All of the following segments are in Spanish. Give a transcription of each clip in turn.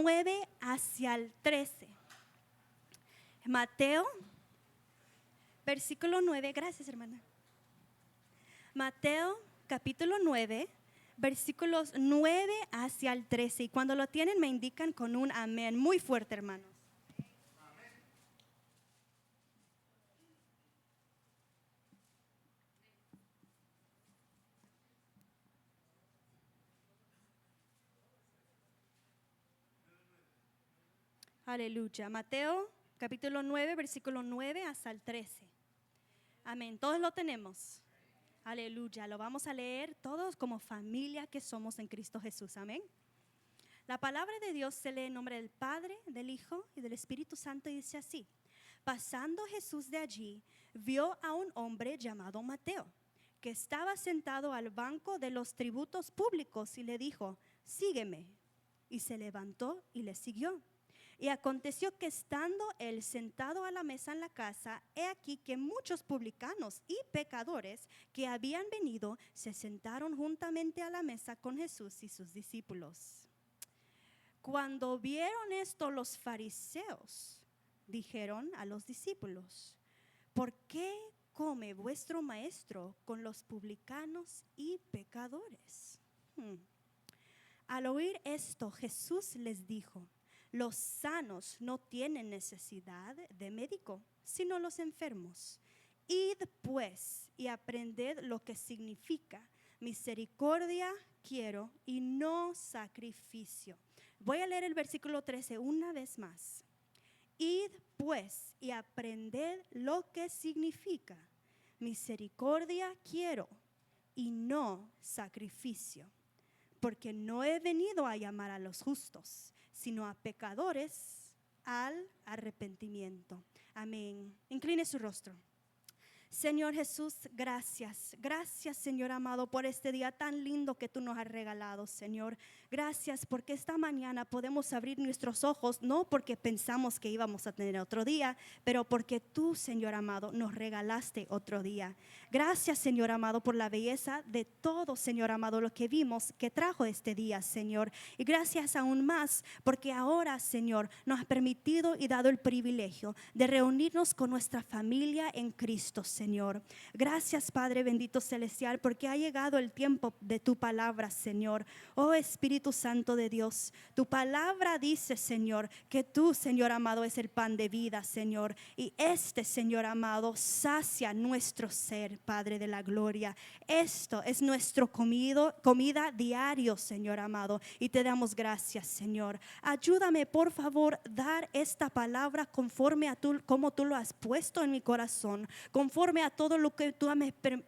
9 hacia el 13. Mateo, versículo 9. Gracias, hermana. Mateo, capítulo 9, versículos 9 hacia el 13. Y cuando lo tienen me indican con un amén muy fuerte, hermanos. Aleluya. Mateo, capítulo 9, versículo 9 hasta el 13. Amén. Todos lo tenemos. Aleluya. Lo vamos a leer todos como familia que somos en Cristo Jesús. Amén. La palabra de Dios se lee en nombre del Padre, del Hijo y del Espíritu Santo y dice así. Pasando Jesús de allí, vio a un hombre llamado Mateo, que estaba sentado al banco de los tributos públicos y le dijo, sígueme. Y se levantó y le siguió. Y aconteció que estando él sentado a la mesa en la casa, he aquí que muchos publicanos y pecadores que habían venido se sentaron juntamente a la mesa con Jesús y sus discípulos. Cuando vieron esto los fariseos, dijeron a los discípulos, ¿por qué come vuestro maestro con los publicanos y pecadores? Al oír esto, Jesús les dijo, los sanos no tienen necesidad de médico, sino los enfermos. Id pues y aprended lo que significa misericordia quiero y no sacrificio. Voy a leer el versículo 13 una vez más. Id pues y aprended lo que significa misericordia quiero y no sacrificio. Porque no he venido a llamar a los justos, sino a pecadores al arrepentimiento. Amén. Incline su rostro. Señor Jesús, gracias. Gracias, Señor amado, por este día tan lindo que tú nos has regalado, Señor. Gracias porque esta mañana podemos abrir nuestros ojos, no porque pensamos que íbamos a tener otro día, pero porque tú, Señor amado, nos regalaste otro día. Gracias, Señor amado, por la belleza de todo, Señor amado, lo que vimos que trajo este día, Señor. Y gracias aún más porque ahora, Señor, nos has permitido y dado el privilegio de reunirnos con nuestra familia en Cristo, Señor. Gracias, Padre bendito celestial, porque ha llegado el tiempo de tu palabra, Señor. Oh Espíritu Santo de Dios, tu palabra dice, Señor, que tú, Señor amado, es el pan de vida, Señor. Y este, Señor amado, sacia nuestro ser, Padre de la gloria. Esto es nuestro comida diario, Señor amado. Y te damos gracias, Señor. Ayúdame, por favor, dar esta palabra conforme a tú, como tú lo has puesto en mi corazón, conforme a todo lo que tú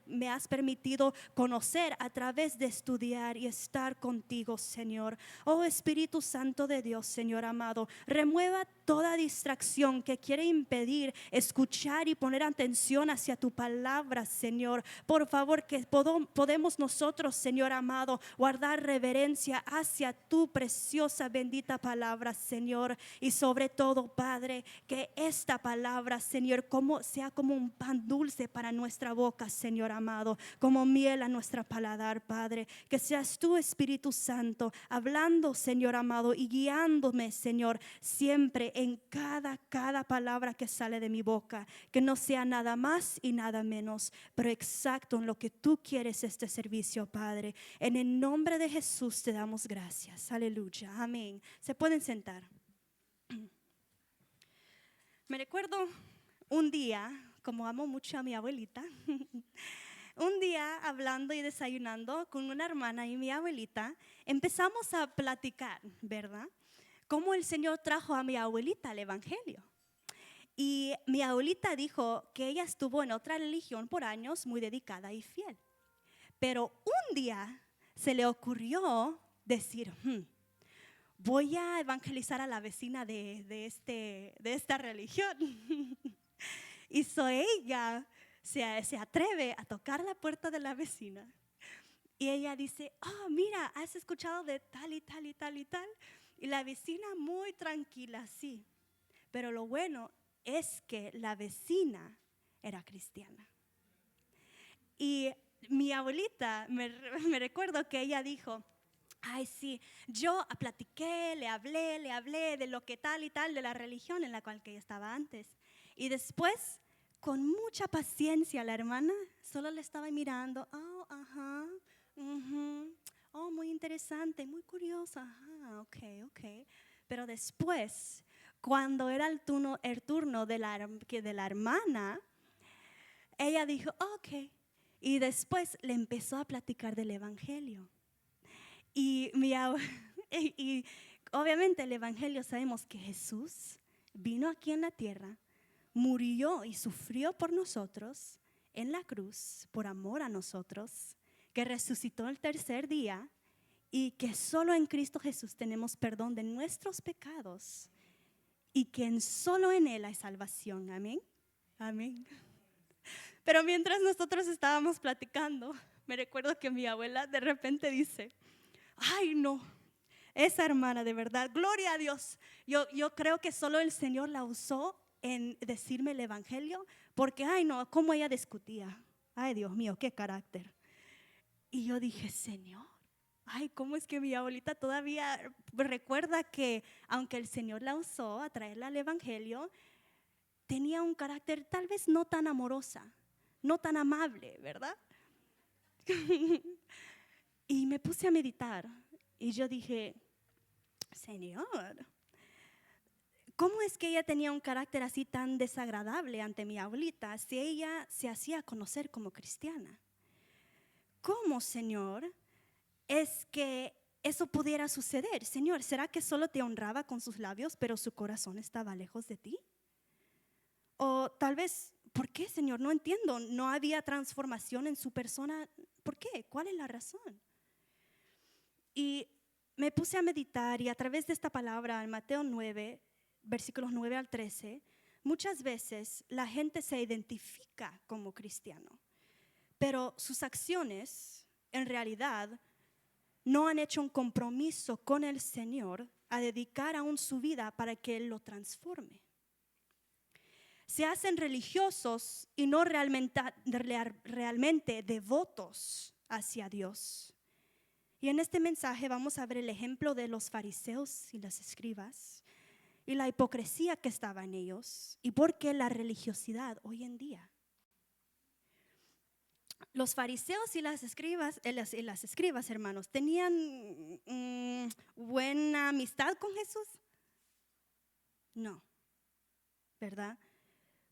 me has permitido conocer a través de estudiar y estar contigo, Señor. Oh Espíritu Santo de Dios, Señor amado, remueva toda distracción que quiere impedir escuchar y poner atención hacia tu palabra, Señor. Por favor, que podemos nosotros, Señor amado, guardar reverencia hacia tu preciosa, bendita palabra, Señor. Y sobre todo, Padre, que esta palabra, Señor, sea como un pan dulce para nuestra boca, Señor amado, como miel a nuestra paladar, Padre. Que seas tú, Espíritu Santo, hablando, Señor amado, y guiándome, Señor, siempre en cada palabra que sale de mi boca. Que no sea nada más y nada menos, pero exacto en lo que tú quieres este servicio, Padre. En el nombre de Jesús te damos gracias. Aleluya. Amén. Se pueden sentar. Me recuerdo un día, como amo mucho a mi abuelita, un día hablando y desayunando con una hermana y mi abuelita, empezamos a platicar, ¿verdad? Cómo el Señor trajo a mi abuelita al evangelio. Y mi abuelita dijo que ella estuvo en otra religión por años, muy dedicada y fiel. Pero un día se le ocurrió decir, voy a evangelizar a la vecina de esta religión. Y ella se atreve a tocar la puerta de la vecina. Y ella dice, mira, ¿has escuchado de tal y tal y tal y tal? Y la vecina muy tranquila, sí. Pero lo bueno es que la vecina era cristiana. Y mi abuelita, me recuerdo que ella dijo, Ay, sí, yo platiqué, le hablé de lo que tal y tal, de la religión en la cual que yo estaba antes. Y después, con mucha paciencia, la hermana solo le estaba mirando. Oh, ajá, ujú, oh, muy interesante, muy curiosa, ajá, ok, ok. Pero después, cuando era el turno de la hermana, ella dijo, ok. Y después le empezó a platicar del evangelio. Y, y obviamente el evangelio sabemos que Jesús vino aquí en la tierra, murió y sufrió por nosotros en la cruz, por amor a nosotros, que resucitó el tercer día y que solo en Cristo Jesús tenemos perdón de nuestros pecados y que solo en Él hay salvación. Amén. Amén. Pero mientras nosotros estábamos platicando, me recuerdo que mi abuela de repente dice, ay no, esa hermana de verdad, gloria a Dios. Yo creo que solo el Señor la usó en decirme el evangelio, porque ay no, cómo ella discutía. Ay Dios mío, qué carácter. Y yo dije, Señor, ay, cómo es que mi abuelita todavía recuerda que aunque el Señor la usó a traerla al evangelio, tenía un carácter tal vez no tan amorosa, no tan amable, ¿verdad? Y me puse a meditar y yo dije, Señor, ¿cómo es que ella tenía un carácter así tan desagradable ante mi abuelita si ella se hacía conocer como cristiana? ¿Cómo, Señor, es que eso pudiera suceder? Señor, ¿será que solo te honraba con sus labios, pero su corazón estaba lejos de ti? O tal vez, ¿por qué, Señor? No entiendo, no había transformación en su persona. ¿Por qué? ¿Cuál es la razón? Y me puse a meditar y a través de esta palabra en Mateo 9, versículos 9 al 13, muchas veces la gente se identifica como cristiano, pero sus acciones en realidad no han hecho un compromiso con el Señor a dedicar aún su vida para que Él lo transforme. Se hacen religiosos y no realmente devotos hacia Dios. Y en este mensaje vamos a ver el ejemplo de los fariseos y los escribas y la hipocresía que estaba en ellos y por qué la religiosidad hoy en día. Los fariseos y las escribas, hermanos, ¿tenían buena amistad con Jesús? No, ¿verdad?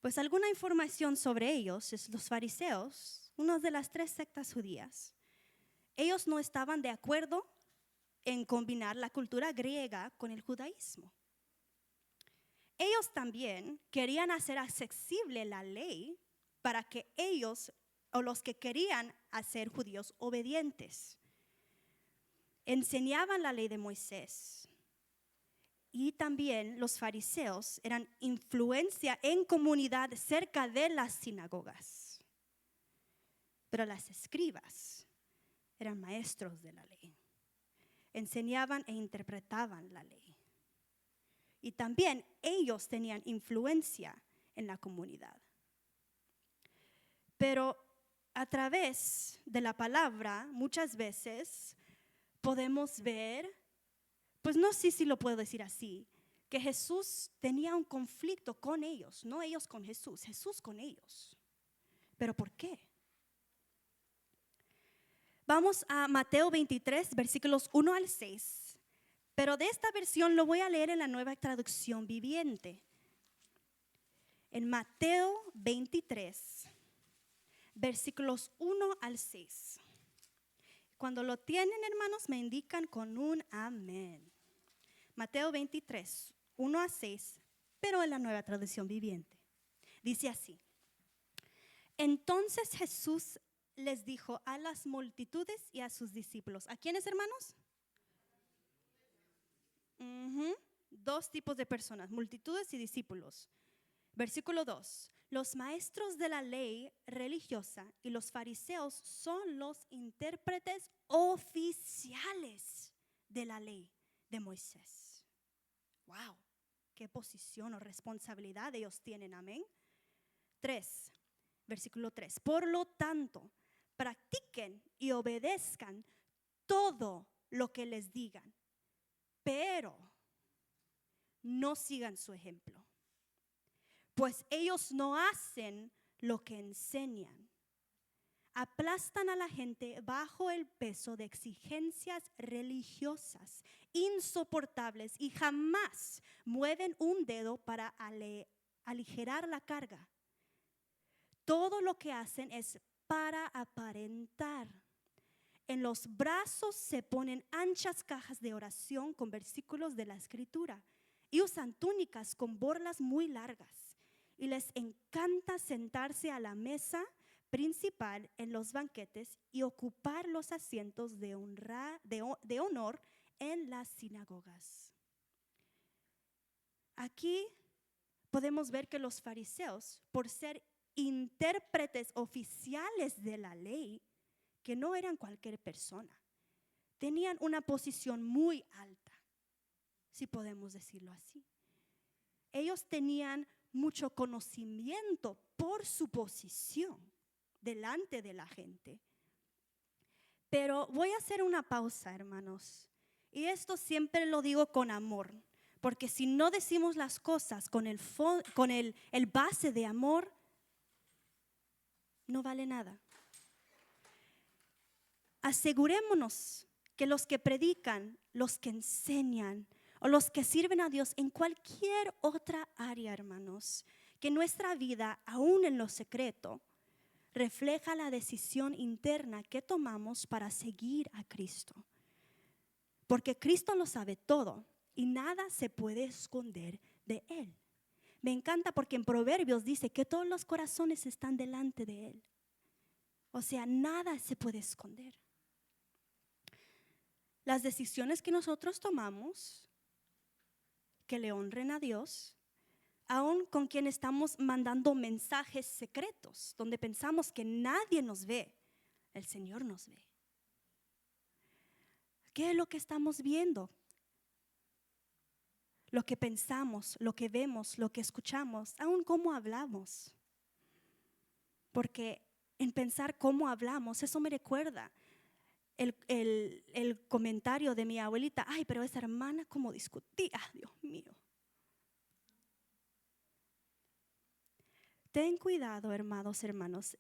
Pues alguna información sobre ellos es los fariseos, una de las 3 sectas judías. Ellos no estaban de acuerdo en combinar la cultura griega con el judaísmo. Ellos también querían hacer accesible la ley para que ellos o los que querían hacer judíos obedientes. Enseñaban la ley de Moisés. Y también los fariseos eran influencia en comunidad cerca de las sinagogas. Pero las escribas eran maestros de la ley. Enseñaban e interpretaban la ley. Y también ellos tenían influencia en la comunidad. Pero a través de la palabra, muchas veces podemos ver, pues no sé si lo puedo decir así, que Jesús tenía un conflicto con ellos, no ellos con Jesús, Jesús con ellos. ¿Pero por qué? Vamos a Mateo 23, versículos 1 al 6. Pero de esta versión lo voy a leer en la Nueva Traducción Viviente. En Mateo 23, versículos 1 al 6. Cuando lo tienen, hermanos, me indican con un amén. Mateo 23, 1 a 6, pero en la Nueva Traducción Viviente. Dice así: Entonces Jesús les dijo a las multitudes y a sus discípulos. ¿A quiénes, hermanos? 2 tipos de personas, multitudes y discípulos. Versículo 2. Los maestros de la ley religiosa y los fariseos son los intérpretes oficiales de la ley de Moisés. Wow, qué posición o responsabilidad ellos tienen, amén. 3, versículo 3. Por lo tanto, practiquen y obedezcan todo lo que les digan, pero no sigan su ejemplo, pues ellos no hacen lo que enseñan. Aplastan a la gente bajo el peso de exigencias religiosas insoportables y jamás mueven un dedo para aligerar la carga. Todo lo que hacen es para aparentar. En los brazos se ponen anchas cajas de oración con versículos de la Escritura y usan túnicas con borlas muy largas. Y les encanta sentarse a la mesa principal en los banquetes y ocupar los asientos de honor en las sinagogas. Aquí podemos ver que los fariseos, por ser intérpretes oficiales de la ley, que no eran cualquier persona, tenían una posición muy alta, si podemos decirlo así. Ellos tenían mucho conocimiento por su posición delante de la gente. Pero voy a hacer una pausa, hermanos. Y esto siempre lo digo con amor, porque si no decimos las cosas con el base de amor, no vale nada. Asegurémonos que los que predican, los que enseñan o los que sirven a Dios en cualquier otra área, hermanos, que nuestra vida, aún en lo secreto, refleja la decisión interna que tomamos para seguir a Cristo. Porque Cristo lo sabe todo y nada se puede esconder de Él. Me encanta porque en Proverbios dice que todos los corazones están delante de Él. O sea, nada se puede esconder. Las decisiones que nosotros tomamos, que le honren a Dios, aún con quien estamos mandando mensajes secretos, donde pensamos que nadie nos ve, el Señor nos ve. ¿Qué es lo que estamos viendo? Lo que pensamos, lo que vemos, lo que escuchamos, aún cómo hablamos. Porque en pensar cómo hablamos, eso me recuerda el comentario de mi abuelita. Ay, pero esa hermana cómo discutía, Dios mío. Ten cuidado, hermanos,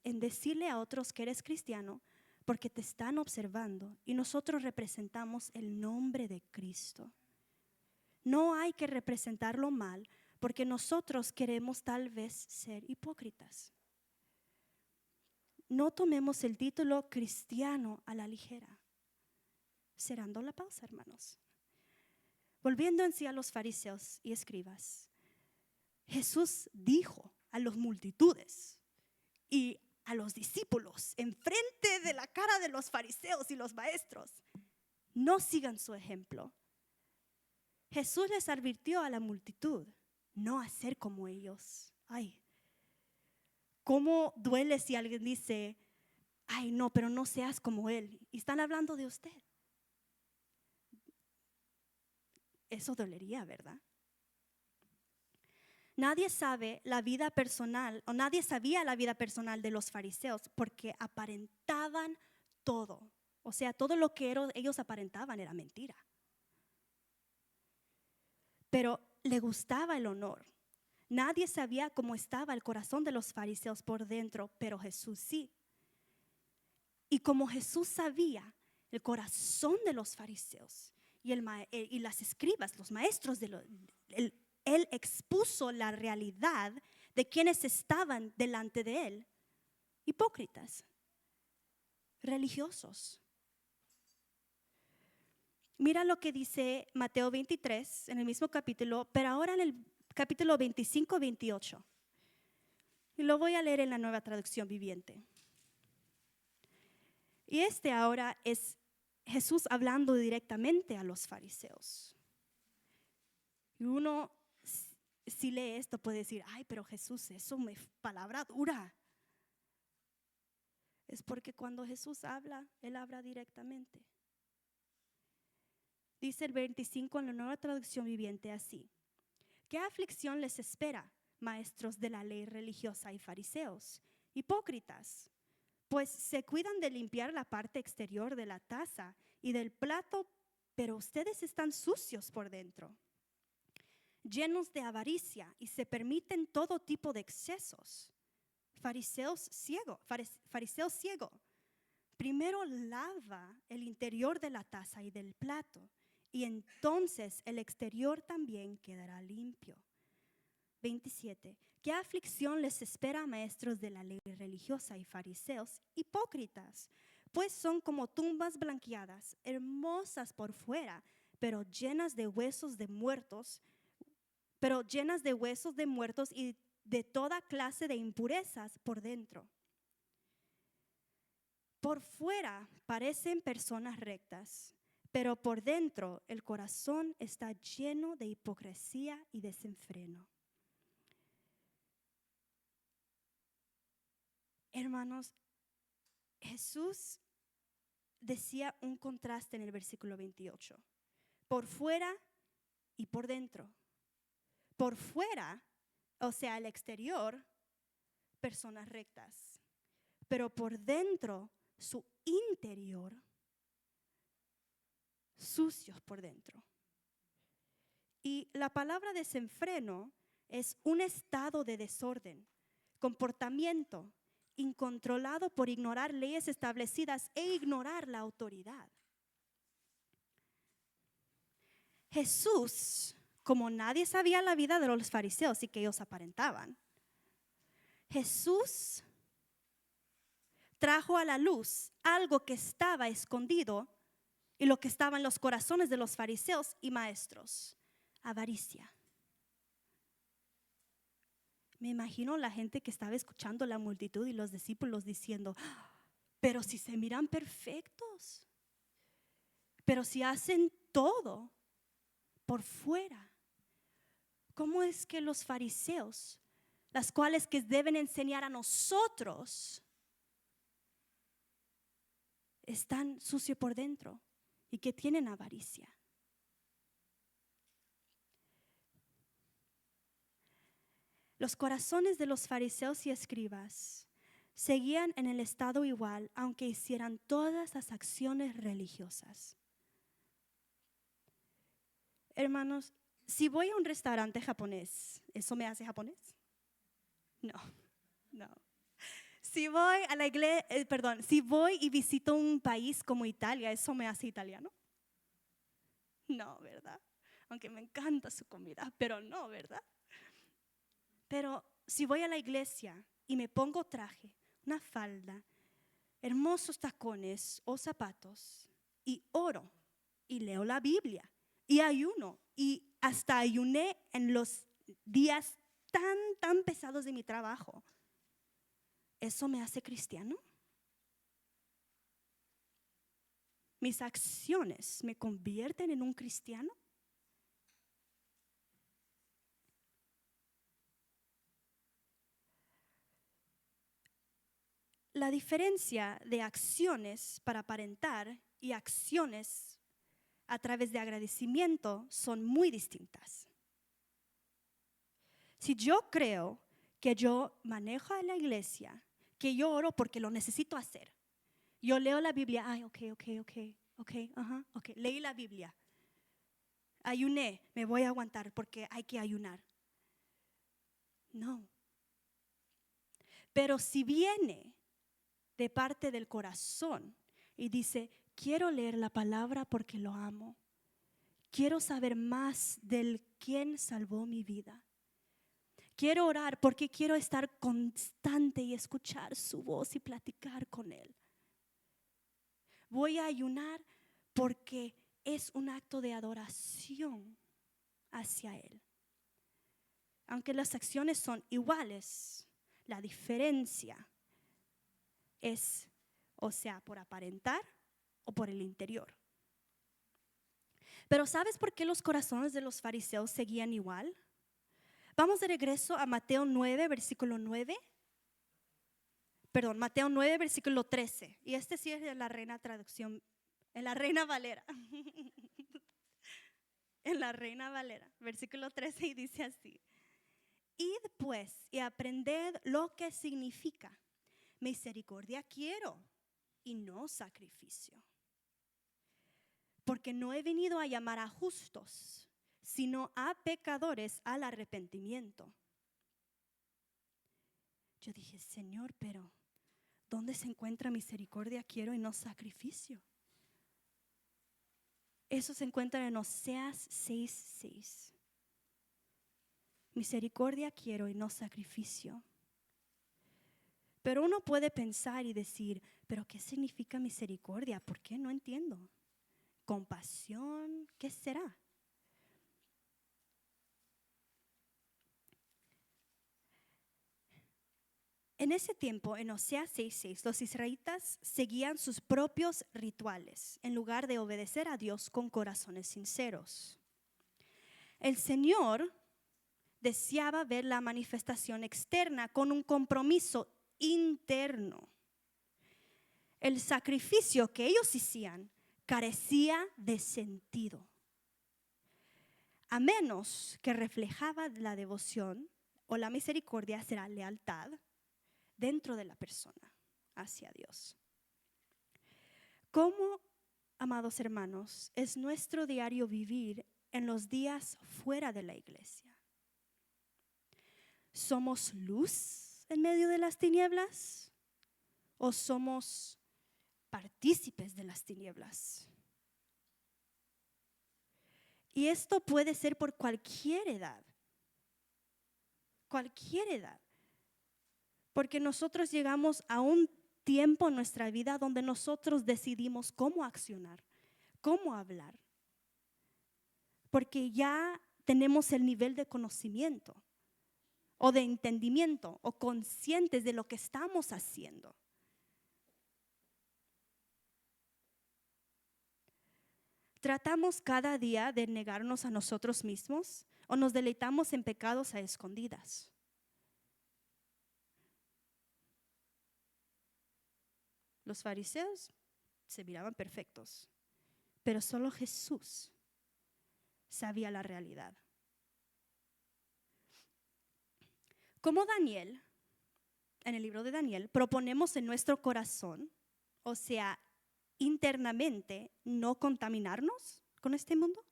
en decirle a otros que eres cristiano, porque te están observando y nosotros representamos el nombre de Cristo. No hay que representarlo mal, porque nosotros queremos tal vez ser hipócritas. No tomemos el título cristiano a la ligera. Cerrando la pausa, hermanos. Volviendo en sí a los fariseos y escribas, Jesús dijo a las multitudes y a los discípulos enfrente de la cara de los fariseos y los maestros, no sigan su ejemplo. Jesús les advirtió a la multitud no hacer como ellos. Ay, cómo duele si alguien dice, ay no, pero no seas como él, y están hablando de usted. Eso dolería, ¿verdad? Nadie sabe la vida personal, o nadie sabía la vida personal de los fariseos porque aparentaban todo. O sea, todo lo que ellos aparentaban era mentira. Pero le gustaba el honor. Nadie sabía cómo estaba el corazón de los fariseos por dentro, pero Jesús sí. Y como Jesús sabía el corazón de los fariseos y las escribas, los maestros Él expuso la realidad de quienes estaban delante de Él. Hipócritas, religiosos. Mira lo que dice Mateo 23 en el mismo capítulo, pero ahora en el capítulo 25-28. Y lo voy a leer en la Nueva Traducción Viviente. Y ahora es Jesús hablando directamente a los fariseos. Y uno, si lee esto, puede decir, ay, pero Jesús, eso es palabra dura. Es porque cuando Jesús habla, Él habla directamente. Dice el 25 en la Nueva Traducción Viviente así: ¿qué aflicción les espera, maestros de la ley religiosa y fariseos, hipócritas? Pues se cuidan de limpiar la parte exterior de la taza y del plato, pero ustedes están sucios por dentro, llenos de avaricia y se permiten todo tipo de excesos. Fariseo ciego. Primero lava el interior de la taza y del plato, y entonces el exterior también quedará limpio. 27. ¿Qué aflicción les espera, maestros de la ley religiosa y fariseos, hipócritas? Pues son como tumbas blanqueadas, hermosas por fuera, pero llenas de huesos de muertos y de toda clase de impurezas por dentro. Por fuera parecen personas rectas, pero por dentro el corazón está lleno de hipocresía y desenfreno. Hermanos, Jesús decía un contraste en el versículo 28. Por fuera y por dentro. Por fuera, o sea, el exterior, personas rectas. Pero por dentro, su interior, sucios por dentro. Y la palabra desenfreno es un estado de desorden, comportamiento incontrolado por ignorar leyes establecidas e ignorar la autoridad. Jesús, como nadie sabía la vida de los fariseos y que ellos aparentaban, Jesús trajo a la luz algo que estaba escondido y lo que estaba en los corazones de los fariseos y maestros: avaricia. Me imagino la gente que estaba escuchando, la multitud y los discípulos diciendo: pero si se miran perfectos, pero si hacen todo por fuera, ¿cómo es que los fariseos, las cuales que deben enseñar a nosotros, están sucios por dentro y que tienen avaricia? Los corazones de los fariseos y escribas seguían en el estado igual, aunque hicieran todas las acciones religiosas. Hermanos, si voy a un restaurante japonés, ¿eso me hace japonés? No. Si voy a la iglesia, si voy y visito un país como Italia, ¿eso me hace italiano? No, ¿verdad? Aunque me encanta su comida, pero no, ¿verdad? Pero si voy a la iglesia y me pongo traje, una falda, hermosos tacones o zapatos, y oro y leo la Biblia y ayuno, y hasta ayuné en los días tan pesados de mi trabajo, ¿eso me hace cristiano? ¿Mis acciones me convierten en un cristiano? La diferencia de acciones para aparentar y acciones a través de agradecimiento son muy distintas. Si yo creo que yo manejo a la iglesia, que yo oro porque lo necesito hacer, yo leo la Biblia, leí la Biblia, ayuné, me voy a aguantar porque hay que ayunar. No. Pero si viene de parte del corazón y dice: quiero leer la palabra porque lo amo, quiero saber más del quien salvó mi vida, quiero orar porque quiero estar constante y escuchar su voz y platicar con Él, voy a ayunar porque es un acto de adoración hacia Él. Aunque las acciones son iguales, la diferencia es, o sea, por aparentar o por el interior. Pero ¿sabes por qué los corazones de los fariseos seguían igual? Vamos de regreso a Mateo 9, versículo 9. Mateo 9, versículo 13. Y este sí es de la Reina Traducción, en la Reina Valera. En la Reina Valera, versículo 13, y dice así: id pues y aprended lo que significa: misericordia quiero y no sacrificio, porque no he venido a llamar a justos, sino a pecadores al arrepentimiento. Yo dije, Señor, pero ¿dónde se encuentra misericordia quiero y no sacrificio? Eso se encuentra en Oseas 6:6. Misericordia quiero y no sacrificio. Pero uno puede pensar y decir, ¿pero qué significa misericordia? ¿Por qué? No entiendo. ¿Compasión? ¿Qué será? En ese tiempo, en Oseas 6:6, los israelitas seguían sus propios rituales en lugar de obedecer a Dios con corazones sinceros. El Señor deseaba ver la manifestación externa con un compromiso interno. El sacrificio que ellos hacían carecía de sentido, a menos que reflejaba la devoción o la misericordia hacia la lealtad dentro de la persona hacia Dios. ¿Cómo, amados hermanos, es nuestro diario vivir en los días fuera de la iglesia? ¿Somos luz en medio de las tinieblas o somos partícipes de las tinieblas? Y esto puede ser por cualquier edad. Cualquier edad. Porque nosotros llegamos a un tiempo en nuestra vida donde nosotros decidimos cómo accionar, cómo hablar. Porque ya tenemos el nivel de conocimiento o de entendimiento o conscientes de lo que estamos haciendo. ¿Tratamos cada día de negarnos a nosotros mismos o nos deleitamos en pecados a escondidas? Los fariseos se miraban perfectos, pero solo Jesús sabía la realidad. Como Daniel, en el libro de Daniel, proponemos en nuestro corazón, o sea, internamente, no contaminarnos con este mundo,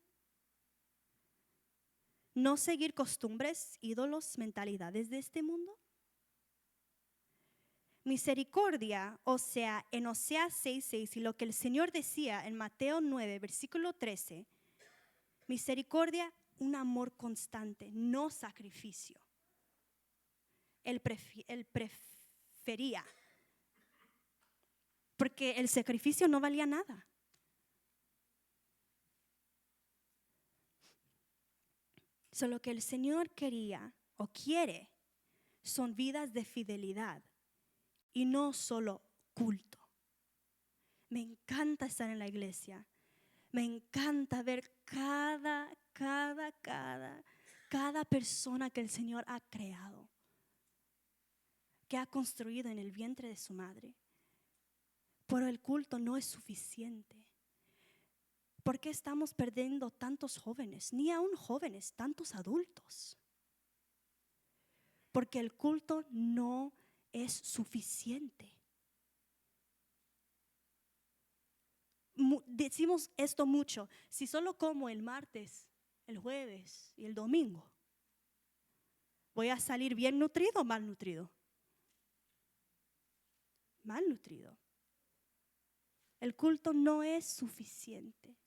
no seguir costumbres, ídolos, mentalidades de este mundo. Misericordia, o sea, en Oseas 6:6 y lo que el Señor decía en Mateo 9, versículo 13, misericordia, un amor constante, no sacrificio. Él prefería, porque el sacrificio no valía nada. Solo que el Señor quería o quiere son vidas de fidelidad y no solo culto. Me encanta estar en la iglesia. Me encanta ver cada persona que el Señor ha creado, que ha construido en el vientre de su madre. Pero el culto no es suficiente. ¿Por qué estamos perdiendo tantos jóvenes? Ni aún jóvenes, tantos adultos. Porque el culto no es suficiente. Decimos esto mucho. Si solo como el martes, el jueves y el domingo, ¿voy a salir bien nutrido o mal nutrido? Mal nutrido. El culto no es suficiente.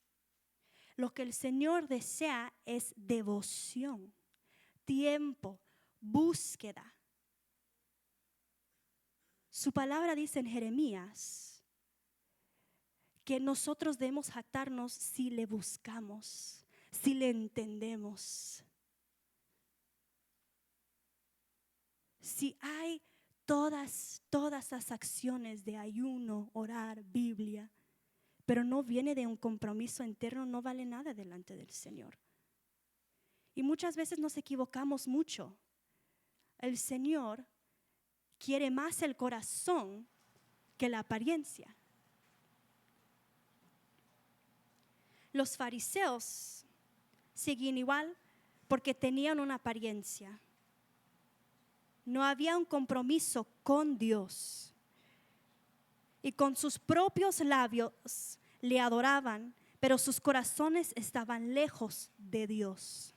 Lo que el Señor desea es devoción, tiempo, búsqueda. Su palabra dice en Jeremías que nosotros debemos jactarnos si le buscamos, si le entendemos. Si hay todas las acciones de ayuno, orar, Biblia, pero no viene de un compromiso interno, no vale nada delante del Señor. Y muchas veces nos equivocamos mucho. El Señor quiere más el corazón que la apariencia. Los fariseos seguían igual porque tenían una apariencia. No había un compromiso con Dios. Y con sus propios labios le adoraban, pero sus corazones estaban lejos de Dios.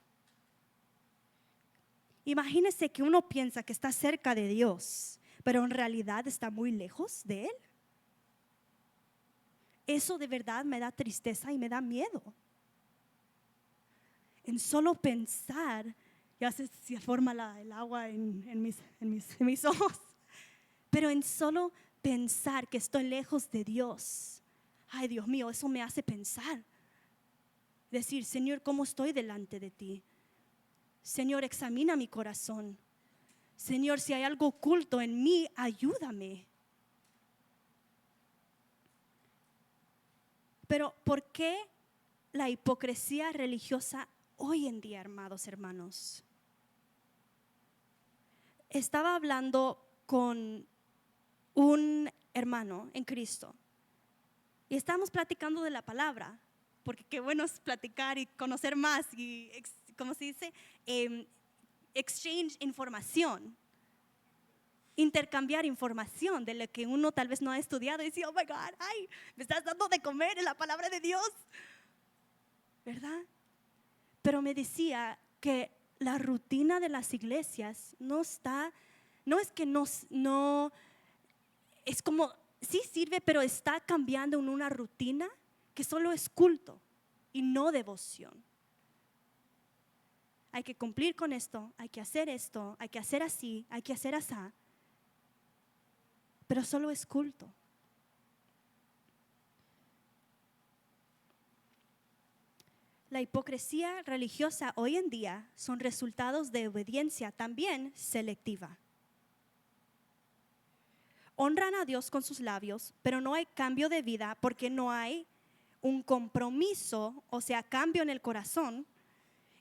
Imagínese que uno piensa que está cerca de Dios, pero en realidad está muy lejos de Él. Eso de verdad me da tristeza y me da miedo. En solo pensar, ya se forma el agua en mis ojos, pero en solo pensar que estoy lejos de Dios, ay Dios mío, eso me hace pensar. Decir, Señor, ¿cómo estoy delante de ti? Señor, examina mi corazón. Señor, si hay algo oculto en mí, ayúdame. Pero ¿por qué la hipocresía religiosa hoy en día, amados hermanos? Estaba hablando con un hermano en Cristo y estábamos platicando de la palabra, porque qué bueno es platicar y conocer más y, ¿cómo se dice? Exchange información, intercambiar información de lo que uno tal vez no ha estudiado y dice, oh my God, ay, me estás dando de comer en la palabra de Dios, ¿verdad? Pero me decía que la rutina de las iglesias no es que no, es como, sí sirve, pero está cambiando en una rutina que solo es culto y no devoción. Hay que cumplir con esto, hay que hacer esto, hay que hacer así, hay que hacer así, pero solo es culto. La hipocresía religiosa hoy en día son resultados de obediencia también selectiva. Honran a Dios con sus labios, pero no hay cambio de vida porque no hay un compromiso, o sea, cambio en el corazón,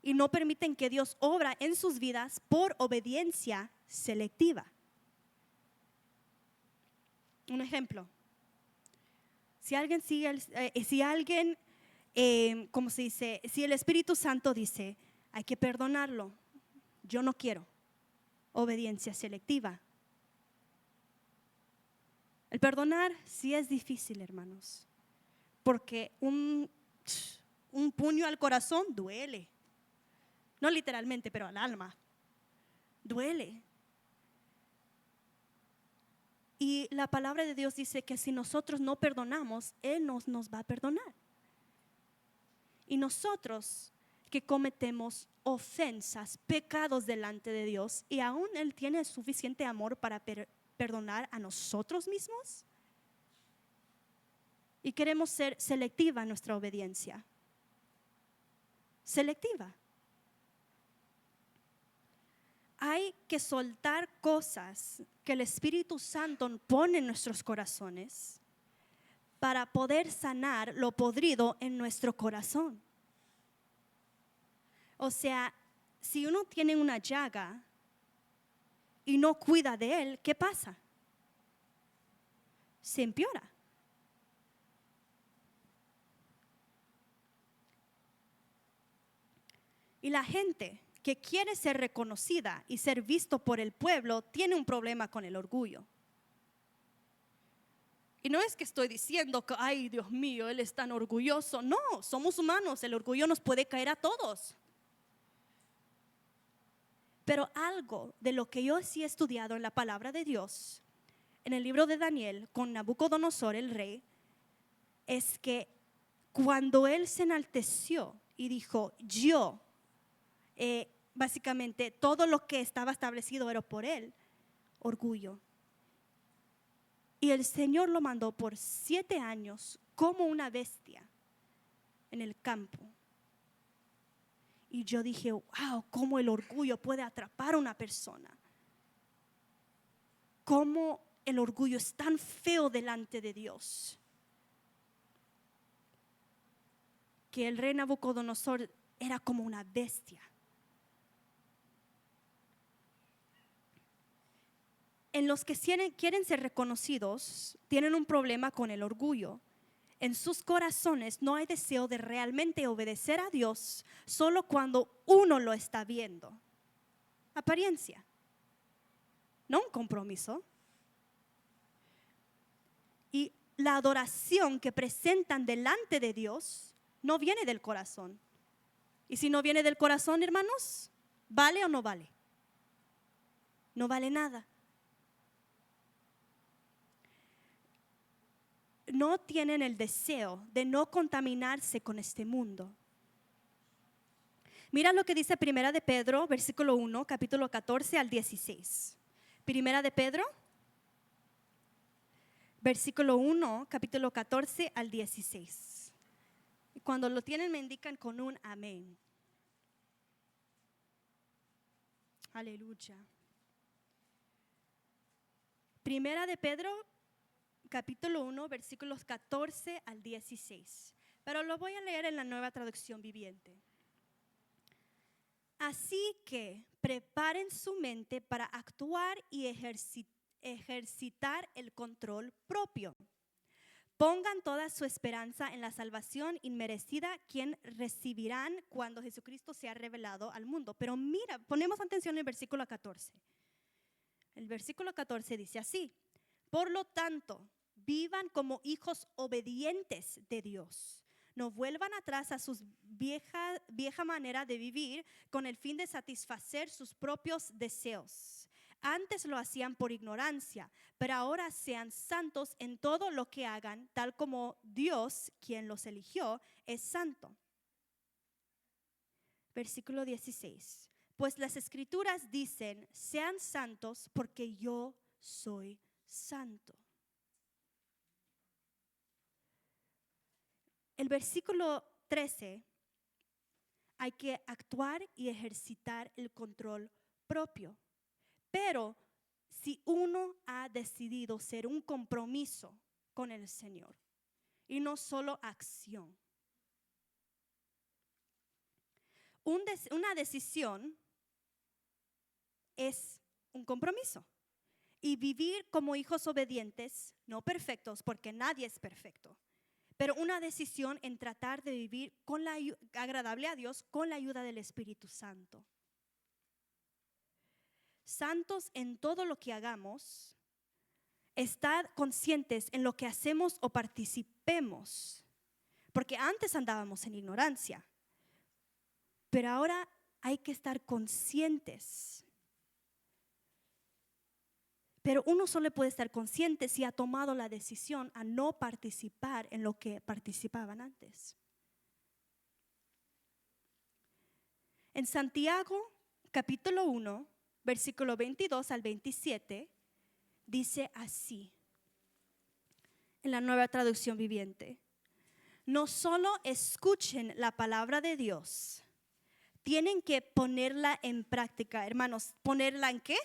y no permiten que Dios obra en sus vidas por obediencia selectiva. Un ejemplo. Si alguien ¿cómo se dice? Si el Espíritu Santo dice, hay que perdonarlo, yo no quiero. Obediencia selectiva. El perdonar sí es difícil, hermanos, porque un puño al corazón duele. No literalmente, pero al alma. Duele. Y la palabra de Dios dice que si nosotros no perdonamos, Él nos va a perdonar. Y nosotros que cometemos ofensas, pecados delante de Dios, y aún Él tiene suficiente amor para perdonar a nosotros mismos, y queremos ser selectiva en nuestra obediencia. Selectiva. Hay que soltar cosas que el Espíritu Santo pone en nuestros corazones para poder sanar lo podrido en nuestro corazón. O sea, si uno tiene una llaga y no cuida de él, ¿qué pasa? Se empeora. Y la gente que quiere ser reconocida y ser visto por el pueblo tiene un problema con el orgullo. Y no es que estoy diciendo que, ay, Dios mío, él es tan orgulloso. No, somos humanos, el orgullo nos puede caer a todos. Pero algo de lo que yo sí he estudiado en la palabra de Dios, en el libro de Daniel, con Nabucodonosor, el rey, es que cuando él se enalteció y dijo, yo, básicamente todo lo que estaba establecido era por él, orgullo. Y el Señor lo mandó por 7 años como una bestia en el campo. Y yo dije, wow, cómo el orgullo puede atrapar a una persona. Cómo el orgullo es tan feo delante de Dios. Que el rey Nabucodonosor era como una bestia. En los que quieren ser reconocidos, tienen un problema con el orgullo. En sus corazones no hay deseo de realmente obedecer a Dios, solo cuando uno lo está viendo. Apariencia, no un compromiso. Y la adoración que presentan delante de Dios no viene del corazón. Y si no viene del corazón, hermanos, ¿vale o no vale? No vale nada. No tienen el deseo de no contaminarse con este mundo. Mira lo que dice Primera de Pedro, versículo 1, capítulo 14 al 16. Primera de Pedro, versículo 1, capítulo 14 al 16. Y cuando lo tienen me indican con un amén. Aleluya. Primera de Pedro, capítulo 1, versículos 14 al 16. Pero lo voy a leer en la Nueva Traducción Viviente. Así que preparen su mente para actuar y ejercitar el control propio. Pongan toda su esperanza en la salvación inmerecida, quien recibirán cuando Jesucristo sea revelado al mundo. Pero mira, ponemos atención en el versículo 14. El versículo 14 dice así: por lo tanto, vivan como hijos obedientes de Dios. No vuelvan atrás a su vieja manera de vivir con el fin de satisfacer sus propios deseos. Antes lo hacían por ignorancia, pero ahora sean santos en todo lo que hagan, tal como Dios, quien los eligió, es santo. Versículo 16. Pues las Escrituras dicen: sean santos porque yo soy santo. El versículo 13, hay que actuar y ejercitar el control propio. Pero si uno ha decidido ser un compromiso con el Señor y no solo acción, una decisión es un compromiso. Y vivir como hijos obedientes, no perfectos, porque nadie es perfecto, pero una decisión en tratar de vivir agradable a Dios con la ayuda del Espíritu Santo. Santos en todo lo que hagamos, estar conscientes en lo que hacemos o participemos, porque antes andábamos en ignorancia, pero ahora hay que estar conscientes. Pero uno solo puede estar consciente si ha tomado la decisión a no participar en lo que participaban antes. En Santiago, capítulo 1, versículo 22 al 27, dice así, en la Nueva Traducción Viviente: no solo escuchen la palabra de Dios, tienen que ponerla en práctica. Hermanos, ¿ponerla en qué?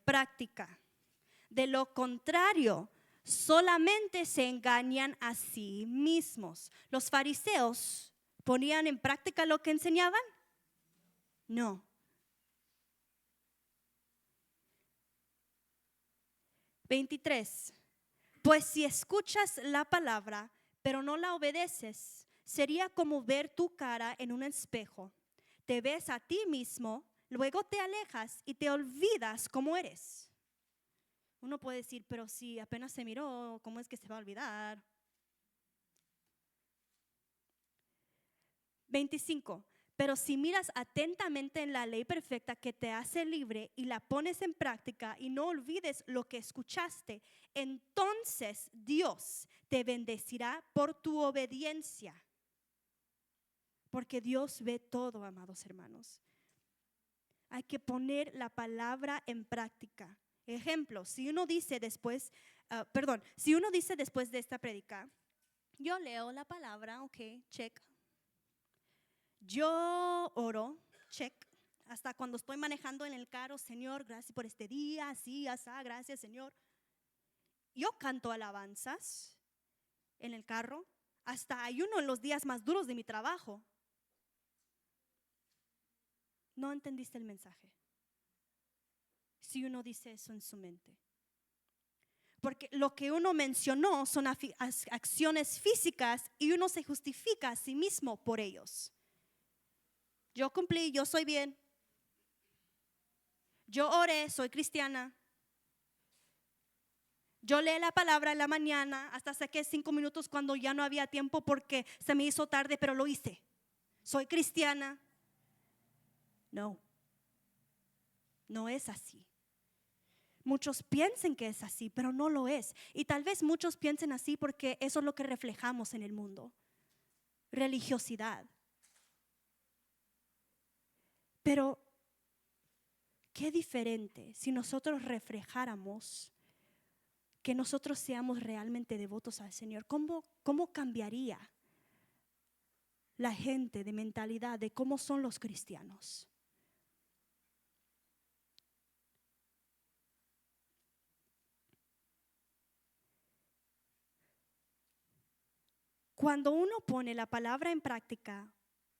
Práctica. De lo contrario, solamente se engañan a sí mismos. ¿Los fariseos ponían en práctica lo que enseñaban? No. (23) Pues si escuchas la palabra, pero no la obedeces, sería como ver tu cara en un espejo. Te ves a ti mismo, luego te alejas y te olvidas cómo eres. Uno puede decir, pero si apenas se miró, ¿cómo es que se va a olvidar? 25. Pero si miras atentamente en la ley perfecta que te hace libre y la pones en práctica y no olvides lo que escuchaste, entonces Dios te bendecirá por tu obediencia. Porque Dios ve todo, amados hermanos. Hay que poner la palabra en práctica. Ejemplo, si uno dice después de esta prédica, yo leo la palabra, ok, check. Yo oro, check. Hasta cuando estoy manejando en el carro, Señor, gracias por este día, así, así, gracias, Señor. Yo canto alabanzas en el carro, hasta ayuno en los días más duros de mi trabajo. No entendiste el mensaje si uno dice eso en su mente. Porque lo que uno mencionó son acciones físicas y uno se justifica a sí mismo por ellos. Yo cumplí, yo soy bien. Yo oré, soy cristiana. Yo leí la palabra en la mañana, hasta saqué 5 minutos cuando ya no había tiempo porque se me hizo tarde, pero lo hice. Soy cristiana. No, no es así. Muchos piensen que es así, pero no lo es. Y tal vez muchos piensen así porque eso es lo que reflejamos en el mundo. Religiosidad. Pero qué diferente si nosotros reflejáramos que nosotros seamos realmente devotos al Señor. ¿Cómo cambiaría la gente de mentalidad de cómo son los cristianos? Cuando uno pone la palabra en práctica,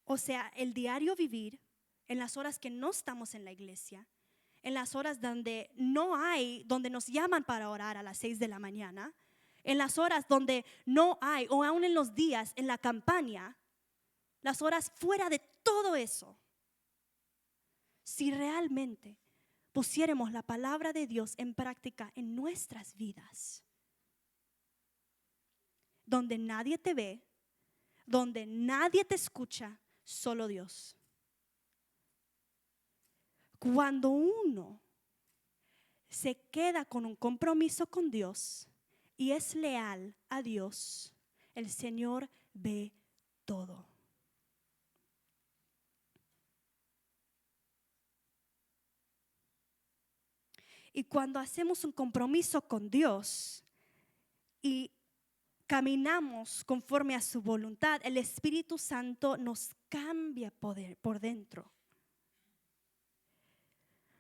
o sea, el diario vivir, en las horas que no estamos en la iglesia, en las horas donde no hay, donde nos llaman para orar a las 6 de la mañana, en las horas donde no hay, o aún en los días en la campaña, las horas fuera de todo eso, si realmente pusiéramos la palabra de Dios en práctica en nuestras vidas, donde nadie te ve, donde nadie te escucha, solo Dios. Cuando uno se queda con un compromiso con Dios y es leal a Dios, el Señor ve todo. Y cuando hacemos un compromiso con Dios y caminamos conforme a su voluntad, el Espíritu Santo nos cambia por dentro.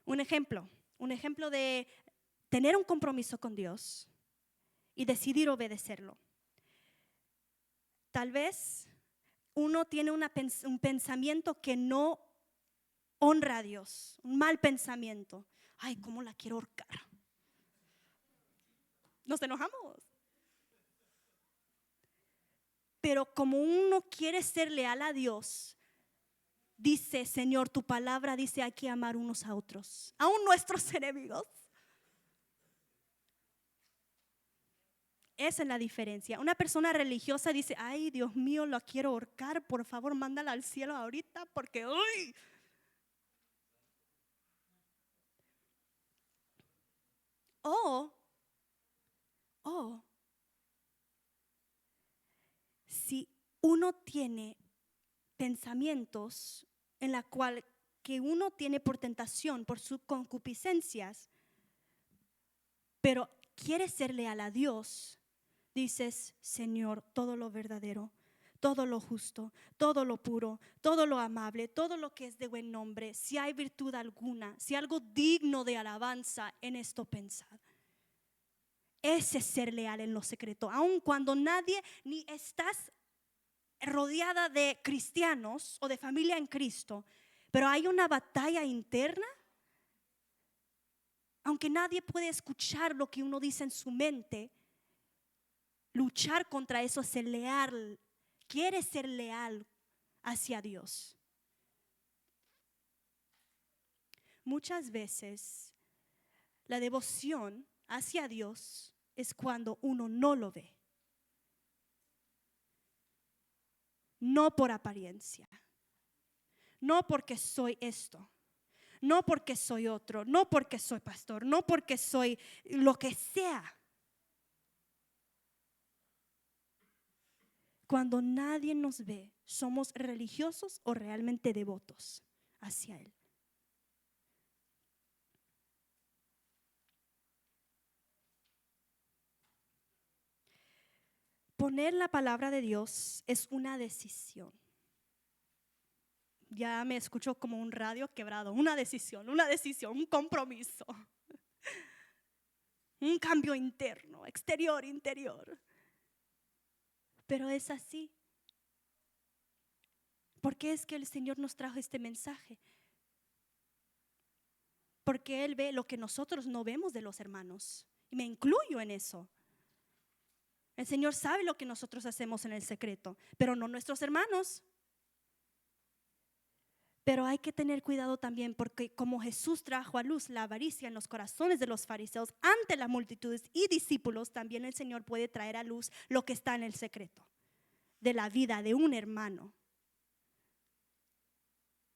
Un ejemplo de tener un compromiso con Dios y decidir obedecerlo. Tal vez uno tiene un pensamiento que no honra a Dios, un mal pensamiento. Ay, ¿cómo la quiero ahorcar? Nos enojamos. Pero como uno quiere ser leal a Dios, dice, Señor, tu palabra dice hay que amar unos a otros, aún nuestros enemigos. Esa es la diferencia. Una persona religiosa dice, ay, Dios mío, lo quiero ahorcar, por favor, mándala al cielo ahorita porque, uy. O si uno tiene pensamientos en la cual que uno tiene por tentación, por sus concupiscencias, pero quiere ser leal a Dios, dices, Señor, todo lo verdadero, todo lo justo, todo lo puro, todo lo amable, todo lo que es de buen nombre, si hay virtud alguna, si algo digno de alabanza, en esto pensad. Ese es ser leal en lo secreto, aun cuando nadie, ni estás rodeada de cristianos o de familia en Cristo, pero hay una batalla interna. Aunque nadie puede escuchar lo que uno dice en su mente, luchar contra eso es ser leal. Quiere ser leal hacia Dios. Muchas veces la devoción hacia Dios es cuando uno no lo ve. No por apariencia. No porque soy esto. No porque soy otro. No porque soy pastor. No porque soy lo que sea. Cuando nadie nos ve, ¿somos religiosos o realmente devotos hacia Él? Poner la palabra de Dios es una decisión. Ya me escucho como un radio quebrado. Una decisión, un compromiso. Un cambio interno, exterior, interior. Pero es así. ¿Por qué es que el Señor nos trajo este mensaje? Porque Él ve lo que nosotros no vemos de los hermanos. Y me incluyo en eso. El Señor sabe lo que nosotros hacemos en el secreto, pero no nuestros hermanos. Pero hay que tener cuidado también porque como Jesús trajo a luz la avaricia en los corazones de los fariseos ante las multitudes y discípulos, también el Señor puede traer a luz lo que está en el secreto de la vida de un hermano.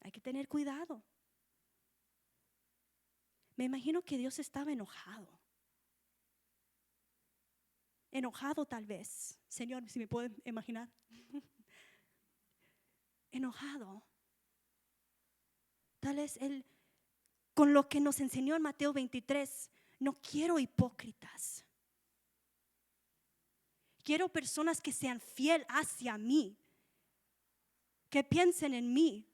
Hay que tener cuidado. Me imagino que Dios estaba enojado. Enojado tal vez. Señor, si me pueden imaginar. Enojado. Tal vez Él, con lo que nos enseñó en Mateo 23, no quiero hipócritas. Quiero personas que sean fiel hacia mí, que piensen en mí,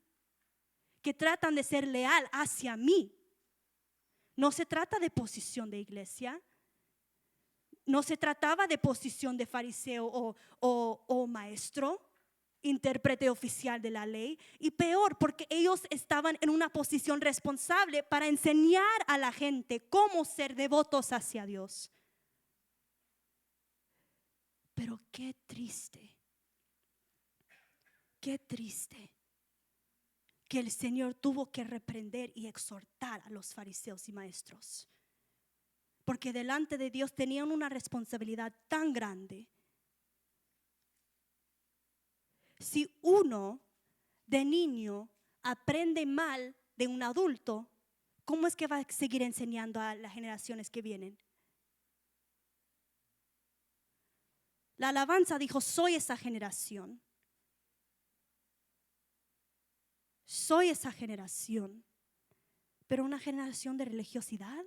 que tratan de ser leal hacia mí. No se trata de posición de iglesia. No se trataba de posición de fariseo o maestro, intérprete oficial de la ley. Y peor, porque ellos estaban en una posición responsable para enseñar a la gente cómo ser devotos hacia Dios. Pero qué triste que el Señor tuvo que reprender y exhortar a los fariseos y maestros. Porque delante de Dios tenían una responsabilidad tan grande. Si uno de niño aprende mal de un adulto, ¿cómo es que va a seguir enseñando a las generaciones que vienen? La alabanza dijo, soy esa generación. Soy esa generación. Pero una generación de religiosidad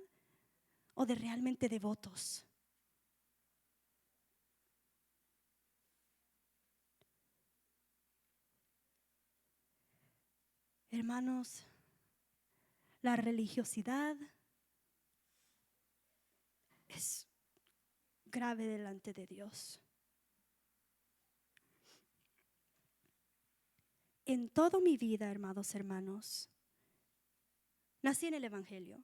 o de realmente devotos. Hermanos, la religiosidad es grave delante de Dios. En toda mi vida, hermanos, nací en el Evangelio.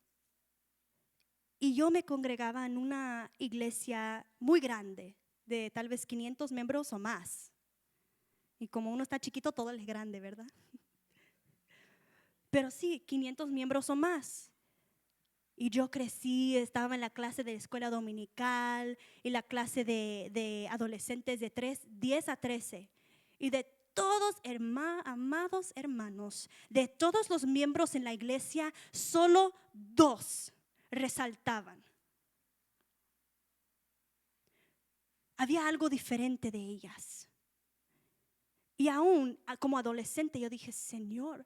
Y yo me congregaba en una iglesia muy grande, de tal vez 500 miembros o más. Y como uno está chiquito, todo es grande, ¿verdad? Pero sí, 500 miembros o más. Y yo crecí, estaba en la clase de escuela dominical y la clase de adolescentes de 10 a 13. Y de todos, amados hermanos, de todos los miembros en la iglesia, solo 2 resaltaban. Había algo diferente de ellas. Y aún como adolescente yo dije, Señor,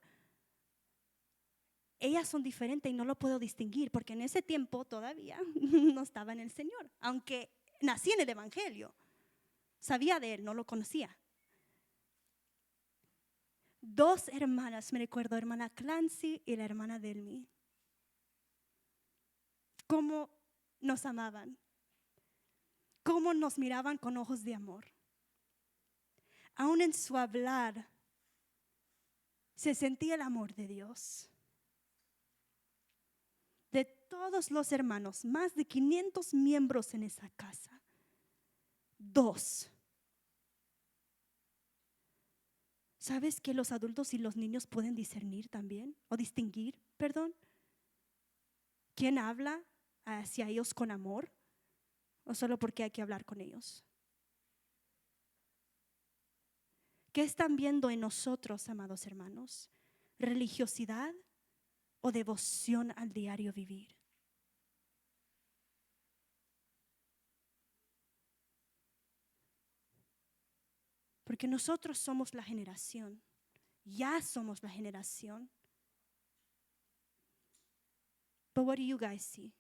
ellas son diferentes y no lo puedo distinguir porque en ese tiempo todavía no estaba en el Señor. Aunque nací en el Evangelio, sabía de Él, no lo conocía. 2 hermanas, me recuerdo, hermana Clancy y la hermana Delmi. Cómo nos amaban, cómo nos miraban con ojos de amor. Aún en su hablar se sentía el amor de Dios. De todos los hermanos, más de 500 miembros en esa casa, 2. ¿Sabes que los adultos y los niños pueden discernir también? O distinguir, perdón. ¿Quién habla hacia ellos con amor? ¿O solo porque hay que hablar con ellos? ¿Qué están viendo en nosotros, amados hermanos? ¿Religiosidad o devoción al diario vivir? Porque nosotros somos la generación, ya somos la generación. But what do you guys see?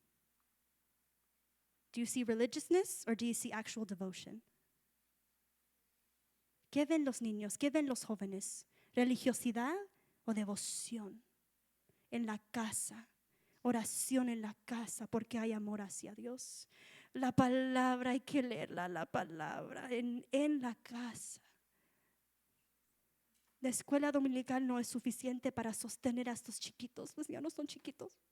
Do you see religiousness or do you see actual devotion? ¿Qué ven los niños? ¿Qué ven los jóvenes? ¿Religiosidad o devoción? En la casa, oración en la casa porque hay amor hacia Dios. La palabra hay que leerla, la palabra en la casa. La escuela dominical no es suficiente para sostener a estos chiquitos, pues ya no son chiquitos.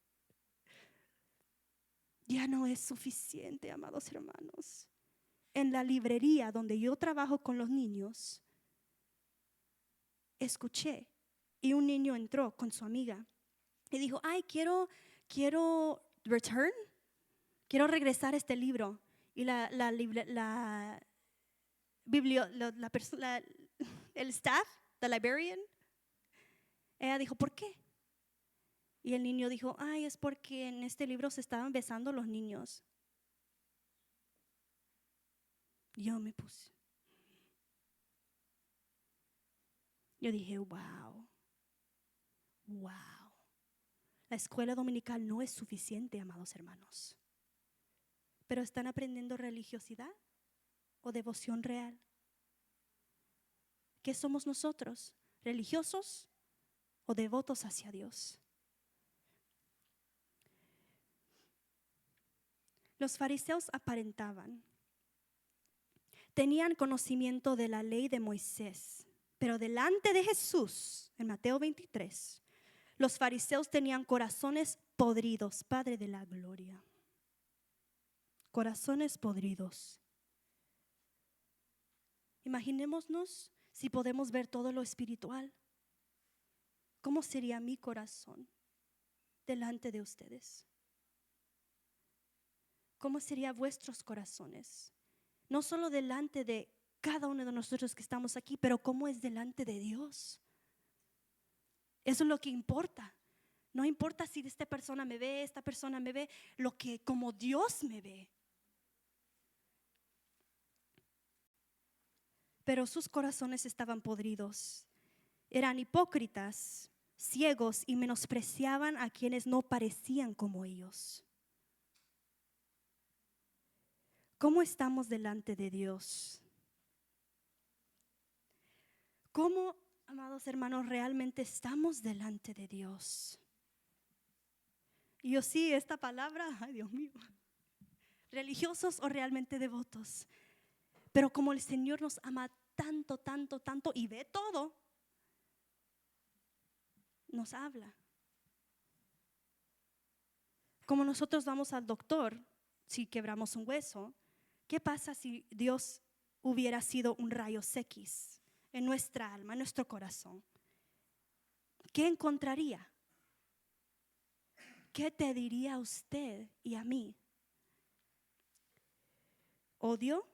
Ya no es suficiente, amados hermanos. En la librería donde yo trabajo con los niños, escuché y un niño entró con su amiga y dijo, ay, quiero return, quiero regresar este libro. Y el staff, the librarian, ella dijo, ¿por qué? Y el niño dijo, ay, es porque en este libro se estaban besando los niños. Yo me puse. Yo dije, wow. La escuela dominical no es suficiente, amados hermanos. Pero ¿están aprendiendo religiosidad o devoción real? ¿Qué somos nosotros? ¿Religiosos o devotos hacia Dios? Los fariseos aparentaban. Tenían conocimiento de la ley de Moisés, pero delante de Jesús, en Mateo 23, los fariseos tenían corazones podridos, Padre de la gloria. Corazones podridos. Imaginémonos si podemos ver todo lo espiritual. ¿Cómo sería mi corazón delante de ustedes? ¿Cómo serían vuestros corazones? No solo delante de cada uno de nosotros que estamos aquí, pero cómo es delante de Dios. Eso es lo que importa. No importa si esta persona me ve, esta persona me ve, como Dios me ve. Pero sus corazones estaban podridos. Eran hipócritas, ciegos y menospreciaban a quienes no parecían como ellos. ¿Cómo estamos delante de Dios? ¿Cómo, amados hermanos, realmente estamos delante de Dios? Y yo sí, esta palabra, ay Dios mío, religiosos o realmente devotos. Pero como el Señor nos ama tanto, tanto, tanto y ve todo, nos habla. Como nosotros vamos al doctor si quebramos un hueso, ¿qué pasa si Dios hubiera sido un rayos X en nuestra alma, en nuestro corazón? ¿Qué encontraría? ¿Qué te diría a usted y a mí? ¿Odio?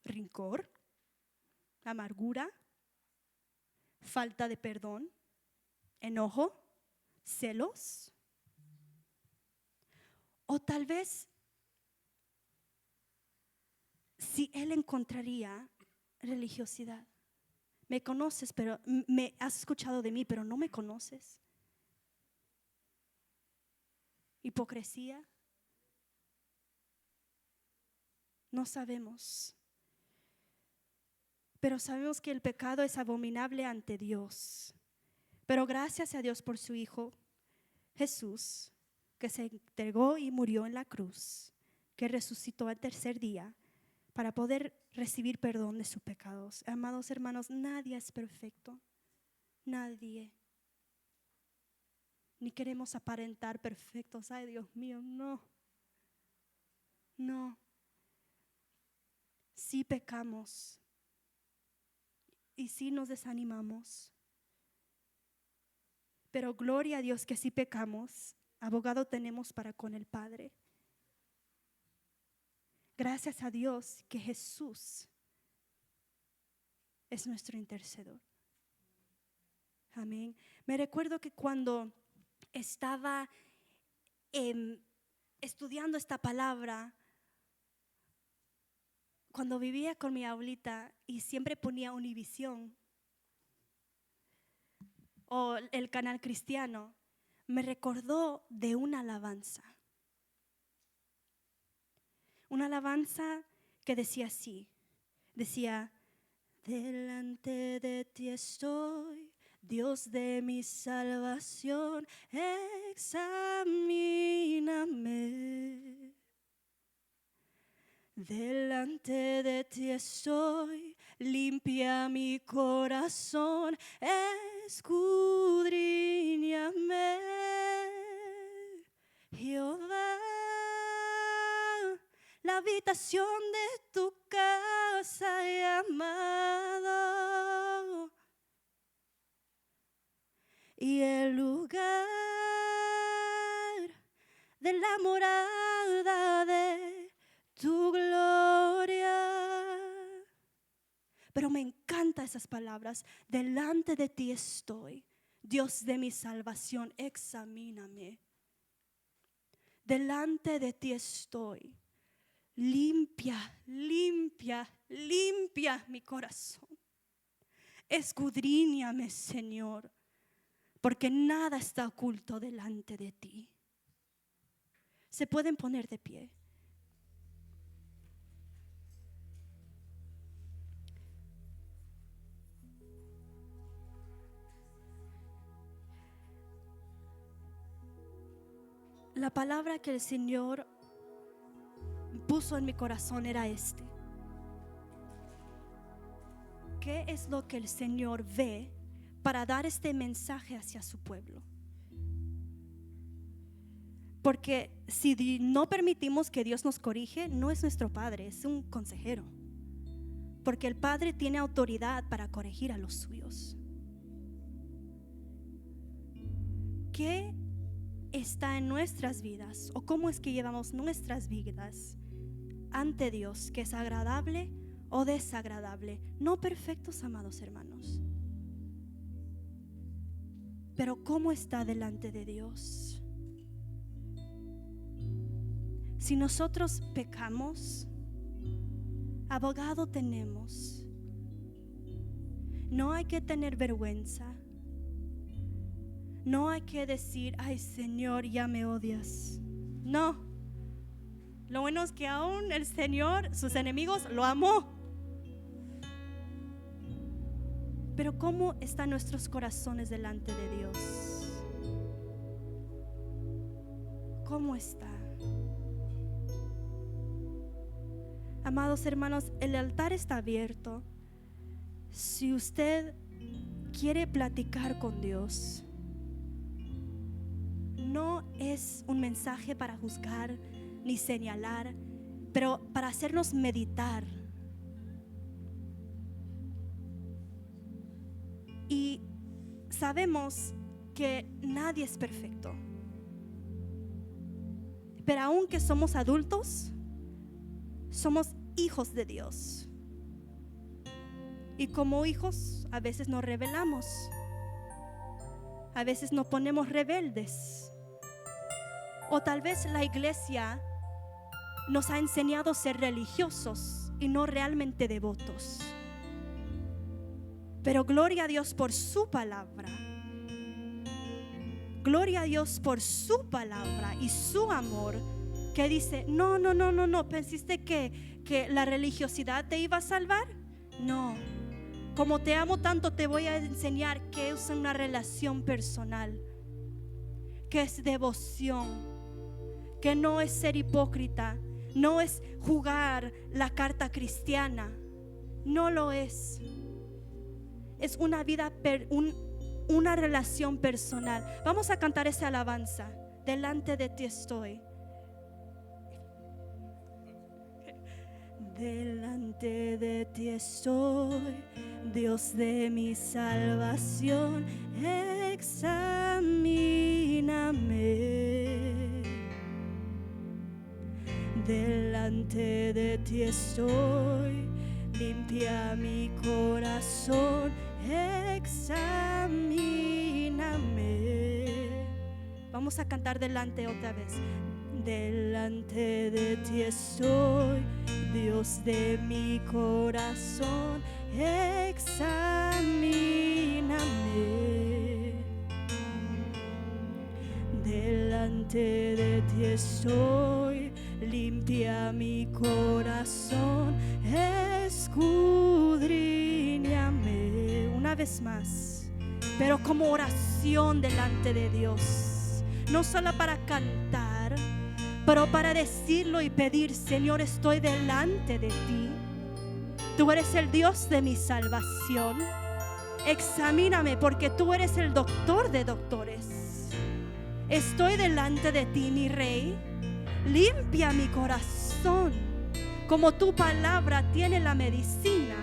¿Rencor? ¿Amargura? ¿Falta de perdón? ¿Enojo? ¿Celos? O tal vez si Él encontraría religiosidad. Me conoces, pero me has escuchado de mí, pero no me conoces. Hipocresía. No sabemos. Pero sabemos que el pecado es abominable ante Dios. Pero gracias a Dios por su Hijo Jesús, que se entregó y murió en la cruz, que resucitó al tercer día para poder recibir perdón de sus pecados. Amados hermanos, nadie es perfecto. Nadie. Ni queremos aparentar perfectos. Ay, Dios mío, no. No. Sí pecamos. Y sí nos desanimamos. Pero gloria a Dios que sí pecamos. Abogado tenemos para con el Padre. Gracias a Dios que Jesús es nuestro intercedor. Amén. Me recuerdo que cuando estaba estudiando esta palabra, cuando vivía con mi abuelita y siempre ponía Univisión o el canal cristiano, me recordó de una alabanza. Una alabanza que decía así, decía, delante de ti estoy, Dios de mi salvación, examíname. Delante de ti estoy, limpia mi corazón, escudriñame, Jehová, la habitación de tu casa he amado. la morada de tu gloria. Pero me encantan esas palabras. Delante de ti estoy, Dios de mi salvación, examíname. Delante de ti estoy. Limpia, limpia, limpia mi corazón. Escudriñame, Señor, porque nada está oculto delante de ti. Se pueden poner de pie. La palabra que el Señor puso en mi corazón era este. ¿Qué es lo que el Señor ve para dar este mensaje hacia su pueblo? Porque si no permitimos que Dios nos corrige, no es nuestro Padre, es un consejero. Porque el Padre tiene autoridad para corregir a los suyos. ¿Qué está en nuestras vidas o cómo es que llevamos nuestras vidas ante Dios, que es agradable o desagradable? No perfectos, amados hermanos, pero cómo está delante de Dios. Si nosotros pecamos, abogado tenemos. No hay que tener vergüenza. No hay que decir, ay Señor, ya me odias. No. Lo bueno es que aún el Señor, sus enemigos, lo amó. Pero ¿cómo están nuestros corazones delante de Dios? ¿Cómo está? Amados hermanos, el altar está abierto. Si usted quiere platicar con Dios, no es un mensaje para juzgar ni señalar, pero para hacernos meditar. Y sabemos que nadie es perfecto, pero aunque somos adultos, somos hijos de Dios. Y como hijos a veces nos rebelamos, a veces nos ponemos rebeldes. O tal vez la iglesia nos ha enseñado a ser religiosos y no realmente devotos. Pero gloria a Dios por su palabra. Gloria a Dios por su palabra y su amor, que dice, no, ¿pensaste que la religiosidad te iba a salvar? No. Como te amo tanto, te voy a enseñar que es una relación personal, que es devoción, que no es ser hipócrita, no es jugar la carta cristiana, no lo es. Es una vida, una relación personal. Vamos a cantar esa alabanza. Delante de ti estoy. Delante de ti estoy, Dios de mi salvación, examíname. Delante de ti estoy, limpia mi corazón, examíname. Vamos a cantar delante otra vez. Delante de ti estoy, Dios de mi corazón, examíname. Delante de ti estoy, limpia mi corazón, escudriñame. Una vez más, pero como oración delante de Dios, no solo para cantar, pero para decirlo y pedir, Señor, estoy delante de ti. Tú eres el Dios de mi salvación. Examíname porque tú eres el doctor de doctores. Estoy delante de ti, mi Rey. Limpia mi corazón, como tu palabra tiene la medicina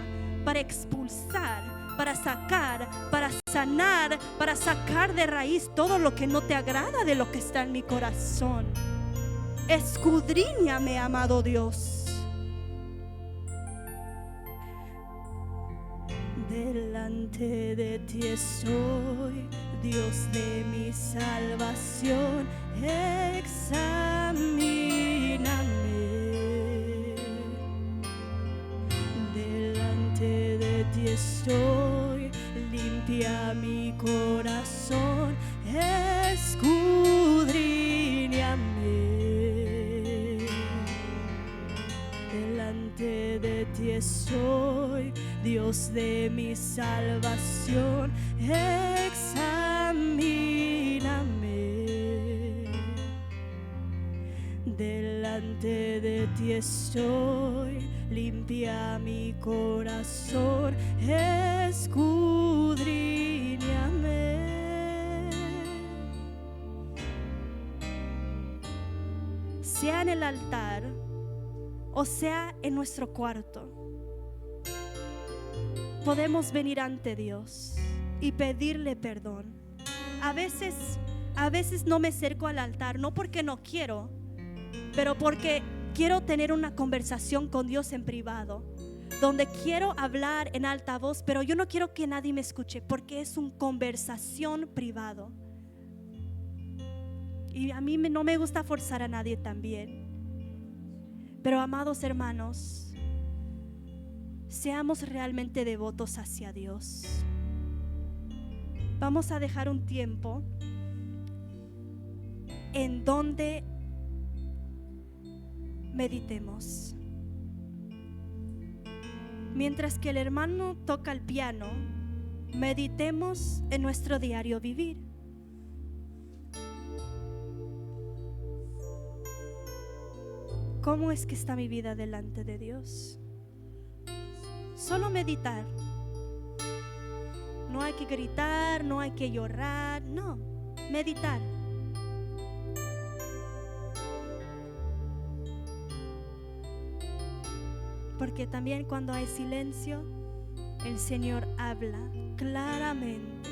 para expulsar, para sacar, para sanar, para sacar de raíz todo lo que no te agrada de lo que está en mi corazón. Escudriñame, amado Dios. Delante de ti estoy, Dios de mi salvación, examíname. Delante de ti estoy, limpia mi corazón, escudriñame. Delante de ti estoy, Dios de mi salvación, examíname. Delante de ti estoy, limpia mi corazón, escudriñame. Sea en el altar o sea en nuestro cuarto, podemos venir ante Dios y pedirle perdón. A veces no me acerco al altar, no porque no quiero, pero porque quiero tener una conversación con Dios en privado, donde quiero hablar en alta voz, pero yo no quiero que nadie me escuche, porque es una conversación privado. Y a mí no me gusta forzar a nadie también. Pero amados hermanos, seamos realmente devotos hacia Dios. Vamos a dejar un tiempo en donde meditemos. Mientras que el hermano toca el piano, meditemos en nuestro diario vivir. ¿Cómo es que está mi vida delante de Dios? Solo meditar. No hay que gritar, no hay que llorar, no, meditar. Porque también cuando hay silencio, el Señor habla claramente.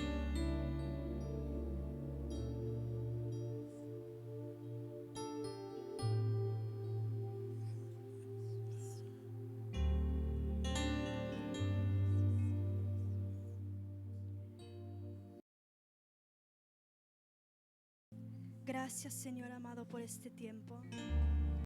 Gracias, Señor amado, por este tiempo.